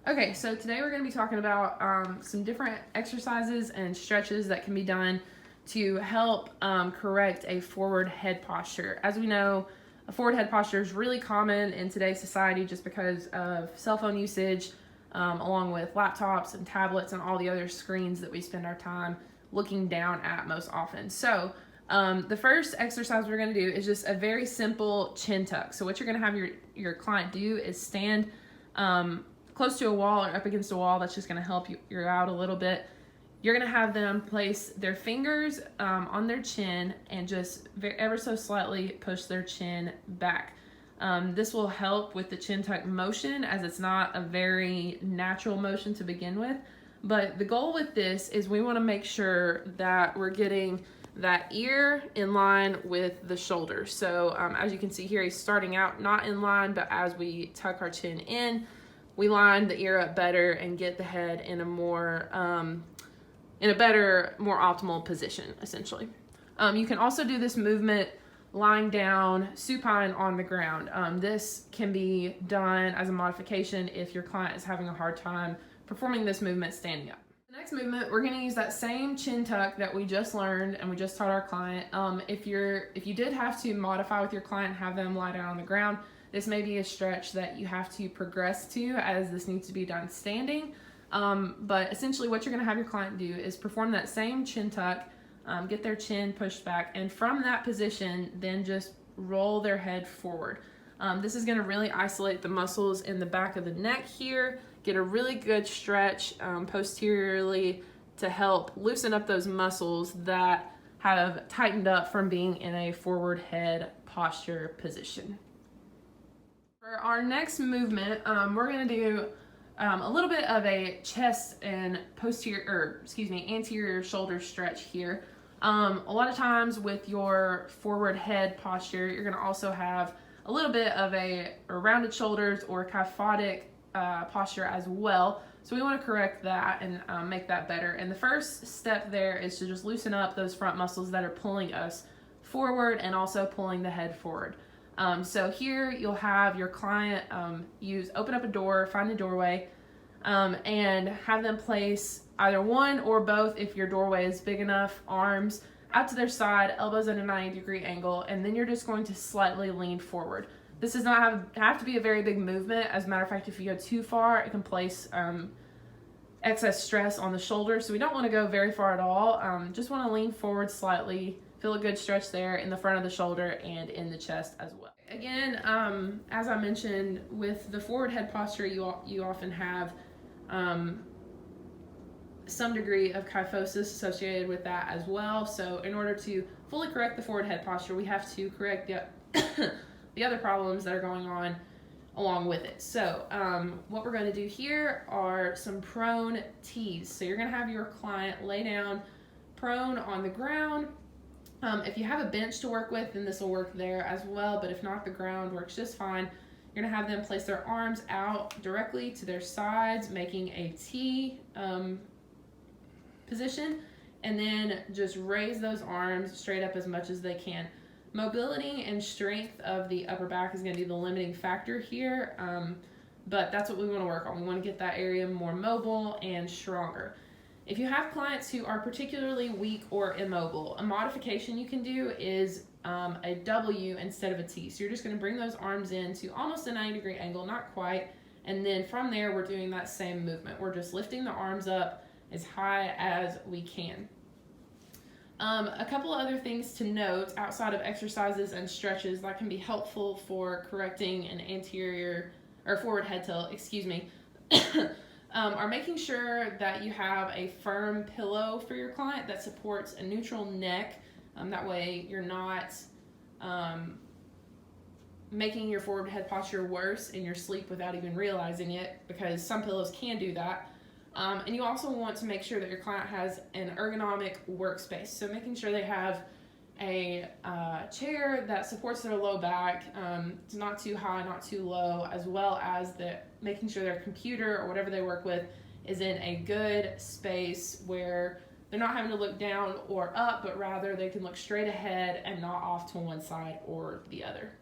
Okay, so today we're going to be talking about some different exercises and stretches that can be done to help correct a forward head posture. As we know, a forward head posture is really common in today's society just because of cell phone usage, along with laptops and tablets and all the other screens that we spend our time looking down at most often. So the first exercise we're going to do is just a very simple chin tuck. So what you're going to have your client do is stand close to a wall or up against a wall. That's just going to help you out a little bit. You're going to have them place their fingers on their chin and just ever so slightly push their chin back. This will help with the chin tuck motion, as it's not a very natural motion to begin with. But the goal with this is we want to make sure that we're getting that ear in line with the shoulder. So as you can see here, he's starting out not in line, but as we tuck our chin in, we line the ear up better and get the head in a better, more optimal position, essentially. You can also do this movement lying down supine on the ground. This can be done as a modification if your client is having a hard time performing this movement standing up. The next movement, we're going to use that same chin tuck that we just learned and we just taught our client. If you did have to modify with your client, have them lie down on the ground, this may be a stretch that you have to progress to, as this needs to be done standing. But essentially what you're going to have your client do is perform that same chin tuck, get their chin pushed back, and from that position, then just roll their head forward. This is going to really isolate the muscles in the back of the neck here, get a really good stretch posteriorly to help loosen up those muscles that have tightened up from being in a forward head posture position. For our next movement, we're going to do a little bit of a chest and anterior shoulder stretch here. A lot of times with your forward head posture, you're going to also have a little bit of a rounded shoulders or kyphotic posture as well. So we want to correct that and make that better. And the first step there is to just loosen up those front muscles that are pulling us forward and also pulling the head forward. So here you'll have your client open up a door, find a doorway, and have them place either one or both, if your doorway is big enough, arms out to their side, elbows at a 90-degree angle, and then you're just going to slightly lean forward. This does not have to be a very big movement. As a matter of fact, if you go too far, it can place excess stress on the shoulder, so we don't want to go very far at all. Just want to lean forward slightly. Feel a good stretch there in the front of the shoulder and in the chest as well. Again, as I mentioned, with the forward head posture, you often have some degree of kyphosis associated with that as well. So in order to fully correct the forward head posture, we have to correct the other problems that are going on along with it. So what we're going to do here are some prone tees. So you're going to have your client lay down prone on the ground. If you have a bench to work with, then this will work there as well, but if not, the ground works just fine. You're going to have them place their arms out directly to their sides, making a T position, and then just raise those arms straight up as much as they can. Mobility and strength of the upper back is going to be the limiting factor here, but that's what we want to work on. We want to get that area more mobile and stronger. If you have clients who are particularly weak or immobile, a modification you can do is a W instead of a T. So you're just going to bring those arms in to almost a 90-degree angle, not quite, and then from there we're doing that same movement. We're just lifting the arms up as high as we can. A couple of other things to note outside of exercises and stretches that can be helpful for correcting an anterior or forward head tilt, are making sure that you have a firm pillow for your client that supports a neutral neck. That way you're not making your forward head posture worse in your sleep without even realizing it, because some pillows can do that. And you also want to make sure that your client has an ergonomic workspace. So making sure they have a chair that supports their low back, it's not too high, not too low, as well as making sure their computer or whatever they work with is in a good space where they're not having to look down or up, but rather they can look straight ahead and not off to one side or the other.